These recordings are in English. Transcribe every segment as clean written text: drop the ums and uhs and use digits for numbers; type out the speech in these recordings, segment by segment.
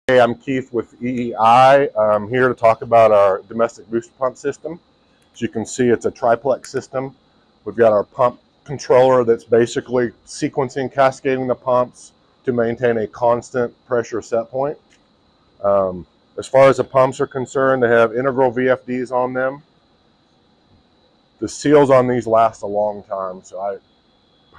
Hey, I'm Keith with EEI. I'm here to talk about our domestic booster pump system. As you can see, it's a triplex system. We've got our pump controller that's basically sequencing, cascading the pumps to maintain a constant pressure set point. As far as the pumps are concerned, they have integral VFDs on them. The seals on these last a long time, so I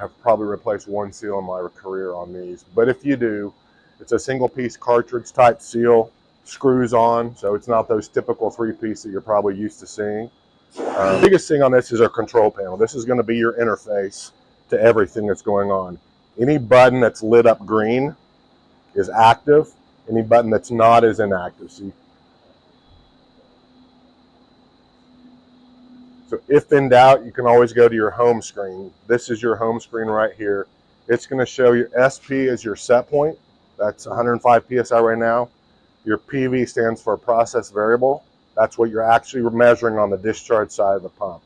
have probably replaced one seal in my career on these. But if you do, it's a single piece cartridge type seal, screws on, so it's not those typical 3-piece that you're probably used to seeing. The biggest thing on this is our control panel. This is going to be your interface to everything that's going on. Any button that's lit up green is active. Any button that's not is inactive. So if in doubt, you can always go to your home screen. This is your home screen right here. It's going to show you SP as your set point. That's 105 PSI right now. Your PV stands for process variable. That's what you're actually measuring on the discharge side of the pump.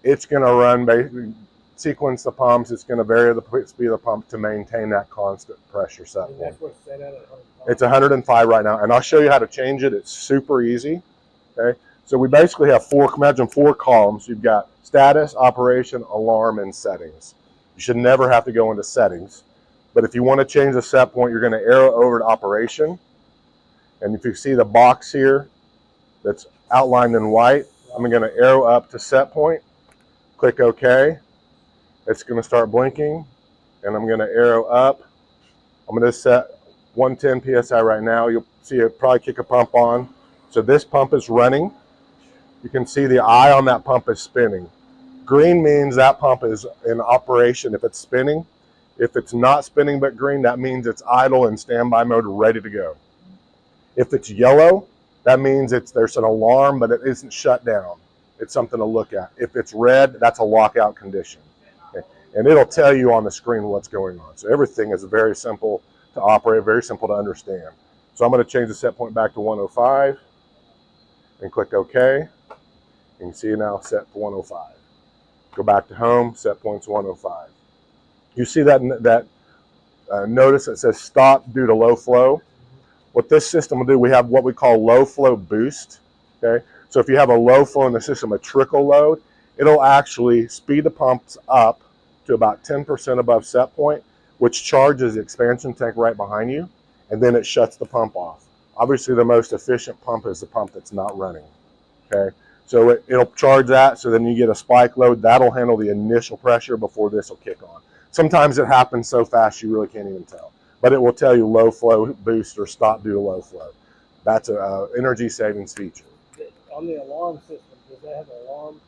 It's going to run, basically sequence the pumps. It's going to vary the speed of the pump to maintain that constant pressure set point. That's what's set at 105. It's 105 right now, and I'll show you how to change it. It's super easy. Okay, so we basically have imagine 4 columns. You've got status, operation, alarm, and settings. You should never have to go into settings. But if you want to change the set point, you're going to arrow over to operation. And if you see the box here that's outlined in white, I'm going to arrow up to set point. Click OK. It's going to start blinking. And I'm going to arrow up. I'm going to set 110 PSI right now. You'll see it probably kick a pump on. So this pump is running. You can see the eye on that pump is spinning. Green means that pump is in operation if it's spinning. If it's not spinning but green, that means it's idle in standby mode, ready to go. If it's yellow, that means there's an alarm, but it isn't shut down. It's something to look at. If it's red, that's a lockout condition. Okay? And it'll tell you on the screen what's going on. So everything is very simple to operate, very simple to understand. So I'm going to change the set point back to 105 and click OK. You can see now set to 105. Go back to home, set point's 105. You see that notice that says stop due to low flow? What this system will do, we have what we call low flow boost. Okay, so if you have a low flow in the system, a trickle load, it'll actually speed the pumps up to about 10% above set point, which charges the expansion tank right behind you, and then it shuts the pump off. Obviously, the most efficient pump is the pump that's not running. Okay, so it'll charge that, so then you get a spike load. That'll handle the initial pressure before this will kick on. Sometimes it happens so fast you really can't even tell. But it will tell you low flow boost or stop due to low flow. That's an energy savings feature. On the alarm system, does that have an alarm?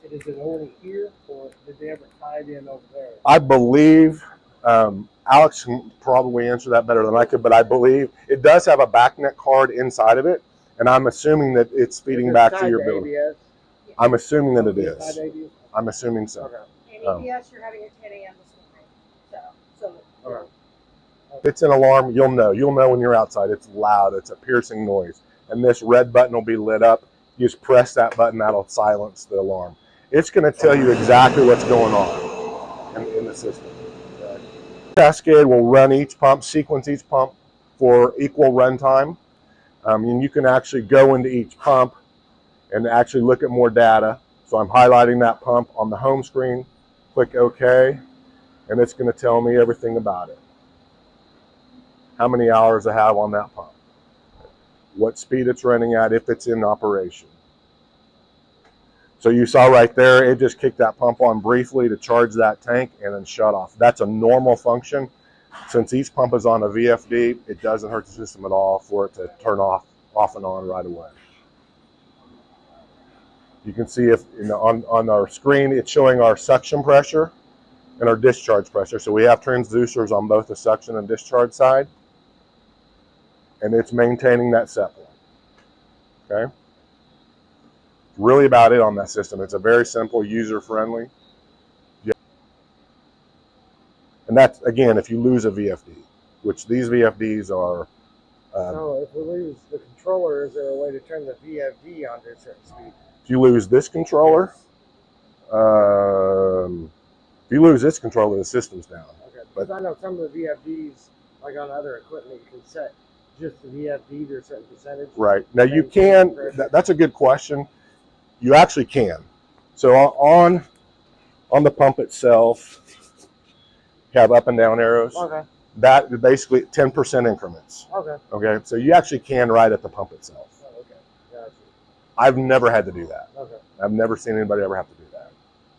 Is it only here, or did they ever tie it in over there? I believe, Alex can probably answer that better than I could, but I believe it does have a backnet card inside of it, and I'm assuming that it's feeding back to your building. ABS? I'm assuming that it is. Tied to ABS? I'm assuming so. Okay. And EBS, you're having at 10 a.m. this morning. So Okay. If it's an alarm, you'll know. You'll know when you're outside. It's loud. It's a piercing noise. And this red button will be lit up. You just press that button. That'll silence the alarm. It's going to tell you exactly what's going on in the system. Cascade will run each pump, sequence each pump for equal run time. And you can actually go into each pump and actually look at more data. So I'm highlighting that pump on the home screen. Click OK. And it's going to tell me everything about it. How many hours I have on that pump, what speed it's running at, if it's in operation. So you saw right there, it just kicked that pump on briefly to charge that tank and then shut off. That's a normal function. Since each pump is on a VFD, it doesn't hurt the system at all for it to turn off and on right away. You can see if on our screen, it's showing our suction pressure and our discharge pressure. So we have transducers on both the suction and discharge side. And it's maintaining that set point. Okay? Really about it on that system. It's a very simple, user-friendly. And that's, again, if you lose a VFD, which these VFDs are. So if we lose the controller, is there a way to turn the VFD on to a certain speed? If you lose this controller, the system's down. Okay. Because I know some of the VFDs, like on other equipment, you can set just the VFD or a certain percentage? Right. Now you can, that's a good question. You actually can. So on the pump itself, you have up and down arrows. Okay. That is basically 10% increments. Okay. Okay. So you actually can ride at the pump itself. Oh, okay. Gotcha. I've never had to do that. Okay. I've never seen anybody ever have to do that.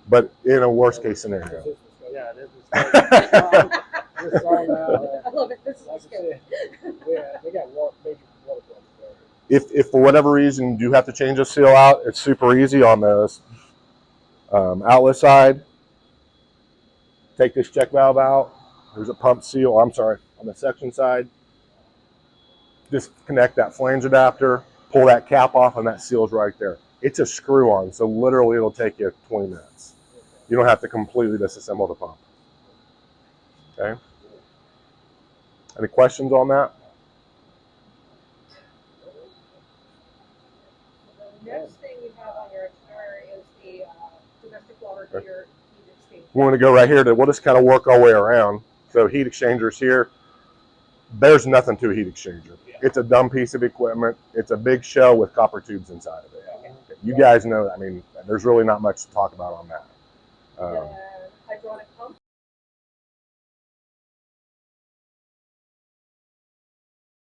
But in a worst case scenario. Yeah, this is this song I love it. This is like I good. said, yeah, they got major water problems there. If for whatever reason you do have to change a seal out, it's super easy on the outlet side. Take this check valve out. There's a pump seal. I'm sorry, on the section side. Just connect that flange adapter, pull that cap off, and that seal's right there. It's a screw on, so literally it'll take you 20 minutes. You don't have to completely disassemble the pump. Okay. Any questions on that? The next thing you have on your itinerary is the domestic water heater heat exchanger. We're going to go right here to, we'll just kind of work our way around. So heat exchangers here, there's nothing to a heat exchanger. It's a dumb piece of equipment. It's a big shell with copper tubes inside of it. You guys know, I mean, there's really not much to talk about on that.